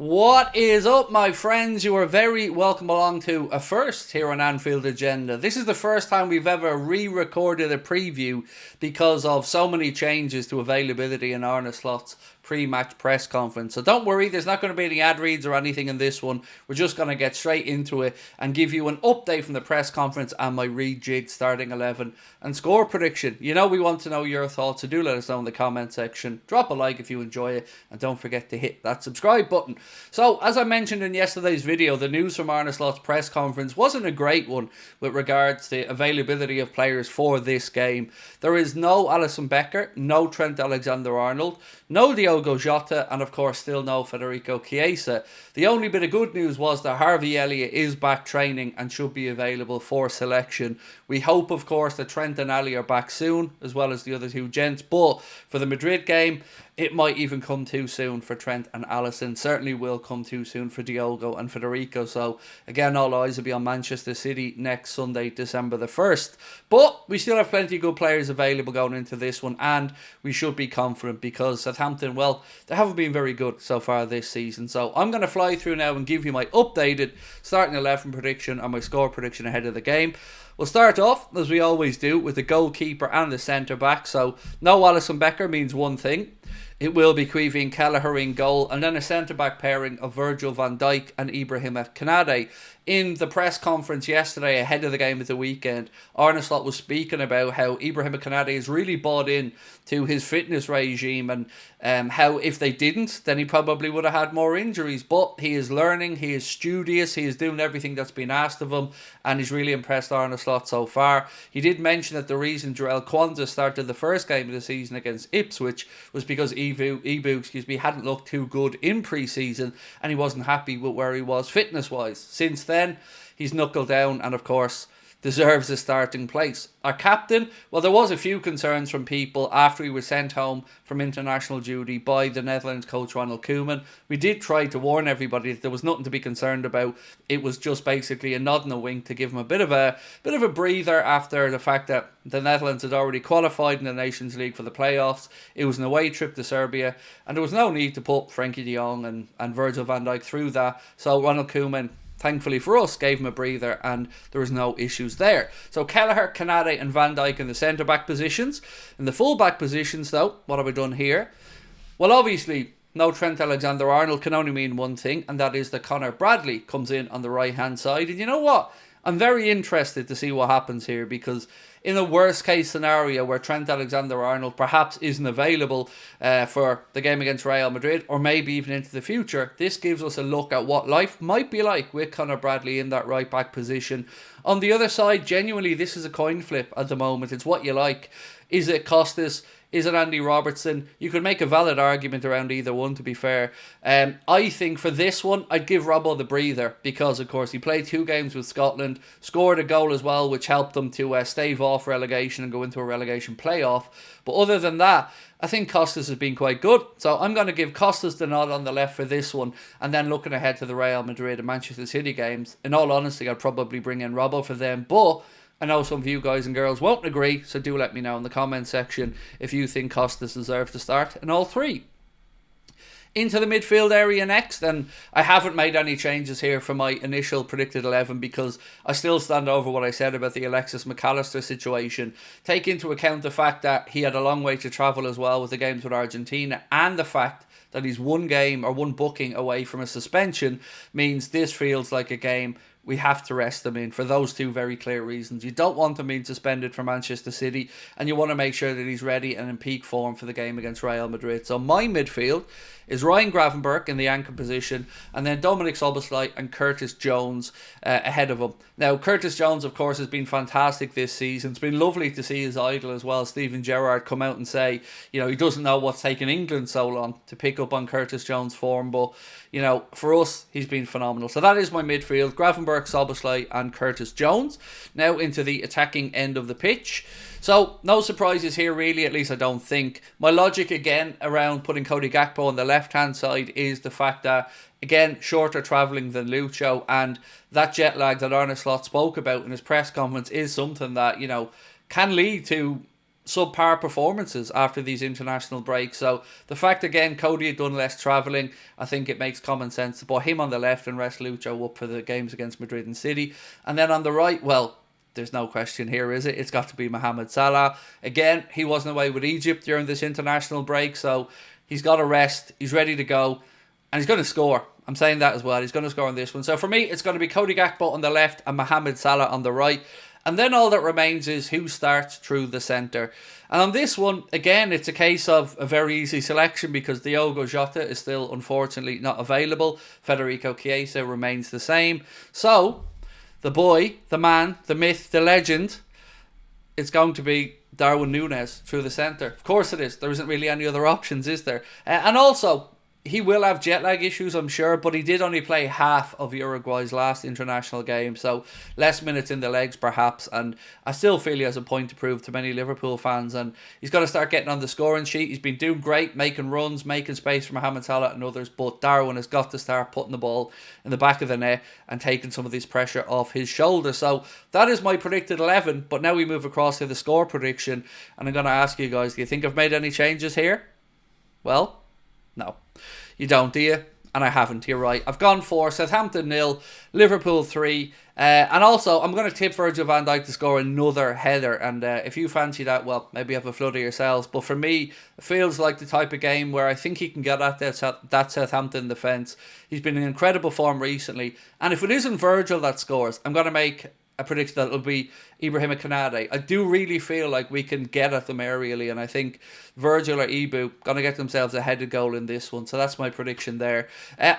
What is up, my friends? You are very welcome along to a first here on Anfield Agenda. This is the first time we've ever re-recorded a preview because of so many changes to availability in Arne Slot's pre-match press conference. So don't worry, there's not going to be any ad reads or anything in this one. We're just going to get straight into it and give you an update from the press conference and my rejigged starting 11 and score prediction. You know we want to know your thoughts, so do let us know in the comment section. Drop a like if you enjoy it, and don't forget to hit that subscribe button. So, as I mentioned in yesterday's video, the news from Arne Slot's press conference wasn't a great one with regards to availability of players for this game. There is no Alisson Becker, no Trent Alexander-Arnold, no Diogo Jota, and of course still no Federico Chiesa. The only bit of good news was that Harvey Elliott is back training and should be available for selection. We hope, of course, that Trent and Ali are back soon, as well as the other two gents, but for the Madrid game, it might even come too soon for Trent and Alisson. Certainly will come too soon for Diogo and Federico. So, again, all eyes will be on Manchester City next Sunday, December the 1st. But we still have plenty of good players available going into this one, and we should be confident because Southampton, well, they haven't been very good so far this season. So I'm going to fly through now and give you my updated starting 11 prediction and my score prediction ahead of the game. We'll start off, as we always do, with the goalkeeper and the centre-back. So, no Alisson Becker means one thing. It will be Caoimhín Kelleher in goal, and then a centre-back pairing of Virgil van Dijk and Ibrahima Konate. In the press conference yesterday, ahead of the game of the weekend, Arne Slot was speaking about how Ibrahima Konate has really bought in to his fitness regime, and how if they didn't, then he probably would have had more injuries. But he is learning, he is studious, he is doing everything that's been asked of him, and he's really impressed Arne Slot so far. He did mention that the reason Jarell Quansah started the first game of the season against Ipswich was because Ibu hadn't looked too good in pre-season, and he wasn't happy with where he was fitness-wise. Since then, he's knuckled down and, of course, deserves a starting place. Our captain, well, there was a few concerns from people after he was sent home from international duty by the Netherlands coach Ronald Koeman. We did try to warn everybody that there was nothing to be concerned about. It was just basically a nod and a wink to give him a bit of a breather after the fact that the Netherlands had already qualified in the Nations League for the playoffs. It was an away trip to Serbia, and there was no need to put Frenkie de Jong and Virgil van Dijk through that. So Ronald Koeman, thankfully for us, gave him a breather and there was no issues there. So Kelleher, Konate and Van Dijk in the centre-back positions. In the full-back positions, though, what have we done here? Well, obviously, no Trent Alexander-Arnold can only mean one thing, and that is that Connor Bradley comes in on the right-hand side. And you know what? I'm very interested to see what happens here, because in a worst case scenario where Trent Alexander-Arnold perhaps isn't available for the game against Real Madrid, or maybe even into the future, this gives us a look at what life might be like with Connor Bradley in that right back position. On the other side, genuinely, this is a coin flip at the moment. It's what you like. Is it Costas? Is it Andy Robertson? You could make a valid argument around either one, to be fair. I think for this one, I'd give Robbo the breather because, of course, he played 2 games with Scotland, scored a goal as well, which helped them to stave off relegation and go into a relegation playoff. But other than that, I think Costas has been quite good. So I'm going to give Costas the nod on the left for this one. And then looking ahead to the Real Madrid and Manchester City games, in all honesty, I'd probably bring in Robbo for them. But I know some of you guys and girls won't agree, so do let me know in the comment section if you think Costas deserves to start in all 3. Into the midfield area next, and I haven't made any changes here from my initial predicted 11 because I still stand over what I said about the Alexis McAllister situation. Take into account the fact that he had a long way to travel as well with the games with Argentina, and the fact that he's one game or one booking away from a suspension means this feels like a game we have to rest him in for those 2 very clear reasons. You don't want him being suspended for Manchester City, and you want to make sure that he's ready and in peak form for the game against Real Madrid. So my midfield is Ryan Gravenberch in the anchor position, and then Dominic Szoboszlai and Curtis Jones ahead of him. Now, Curtis Jones, of course, has been fantastic this season. It's been lovely to see his idol as well, Steven Gerrard, come out and say, you know, he doesn't know what's taken England so long to pick up on Curtis Jones' form, but, you know, for us, he's been phenomenal. So that is my midfield, Gravenberch, Szoboszlai and Curtis Jones. Now into the attacking end of the pitch. So, no surprises here really, at least I don't think. My logic again around putting Cody Gakpo on the left-hand side is the fact that, again, shorter travelling than Lucho, and that jet lag that Arne Slot spoke about in his press conference is something that, you know, can lead to subpar performances after these international breaks. So the fact, again, Cody had done less travelling, I think it makes common sense to put him on the left and rest Lucho up for the games against Madrid and City. And then on the right, well, there's no question here, is it? It's got to be Mohamed Salah. Again, he wasn't away with Egypt during this international break, so he's got a rest, he's ready to go, and he's going to score. I'm saying that as well. He's going to score on this one. So for me, it's going to be Cody Gakpo on the left and Mohamed Salah on the right. And then all that remains is who starts through the centre. And on this one, again, it's a case of a very easy selection because Diogo Jota is still, unfortunately, not available. Federico Chiesa remains the same. So the boy, the man, the myth, the legend, it's going to be Darwin Núñez through the centre. Of course it is. There isn't really any other options, is there? And also, he will have jet lag issues, I'm sure, but he did only play half of Uruguay's last international game, so less minutes in the legs perhaps, and I still feel he has a point to prove to many Liverpool fans, and he's got to start getting on the scoring sheet. He's been doing great, making runs, making space for Mohamed Salah and others, but Darwin has got to start putting the ball in the back of the net and taking some of this pressure off his shoulders. So that is my predicted 11, but now we move across to the score prediction, and I'm going to ask you guys, do you think I've made any changes here? Well, no. You don't, do you? And I haven't, you're right. I've gone for Southampton 0, Liverpool 3. And also, I'm going to tip Virgil van Dijk to score another header. And if you fancy that, well, maybe have a flood of yourselves. But for me, it feels like the type of game where I think he can get at that Southampton defence. He's been in incredible form recently. And if it isn't Virgil that scores, I'm going to make a prediction that it'll be Ibrahima Konate. I do really feel like we can get at them aerially, and I think Virgil or Ibu going to get themselves a headed goal in this one. So that's my prediction there.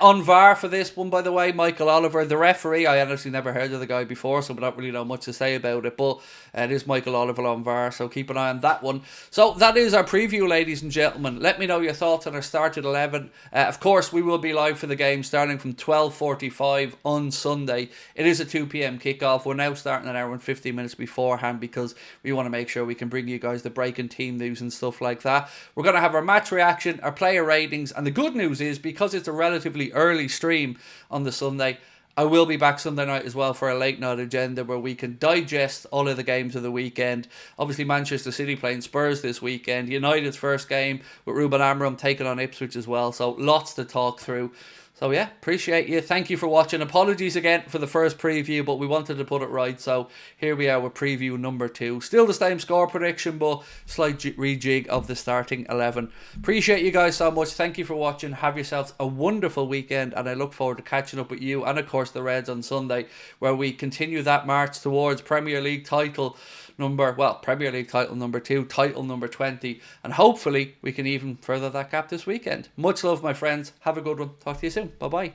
On VAR for this one, by the way, Michael Oliver, the referee. I honestly never heard of the guy before, so I don't really know much to say about it, but it is Michael Oliver on VAR, so keep an eye on that one. So that is our preview, ladies and gentlemen. Let me know your thoughts on our started 11. Of course, we will be live for the game starting from 12:45 on Sunday. It is a 2 p.m. kickoff. We're now starting an hour and 15 minutes beforehand because we want to make sure we can bring you guys the breaking team news and stuff like that. We're going to have our match reaction, our player ratings, and the good news is because it's a relatively early stream on the Sunday, I will be back Sunday night as well for a late night agenda where we can digest all of the games of the weekend. Obviously Manchester City playing Spurs this weekend, United's first game with Ruben Amorim taking on Ipswich as well, so lots to talk through. So yeah, appreciate you. Thank you for watching. Apologies again for the first preview, but we wanted to put it right. So here we are with preview number 2. Still the same score prediction, but slight rejig of the starting 11. Appreciate you guys so much. Thank you for watching. Have yourselves a wonderful weekend, and I look forward to catching up with you and of course the Reds on Sunday, where we continue that march towards Premier League title Premier League title number 2, title number 20, and hopefully we can even further that gap this weekend. Much love, my friends. Have a good one. Talk to you soon. Bye bye.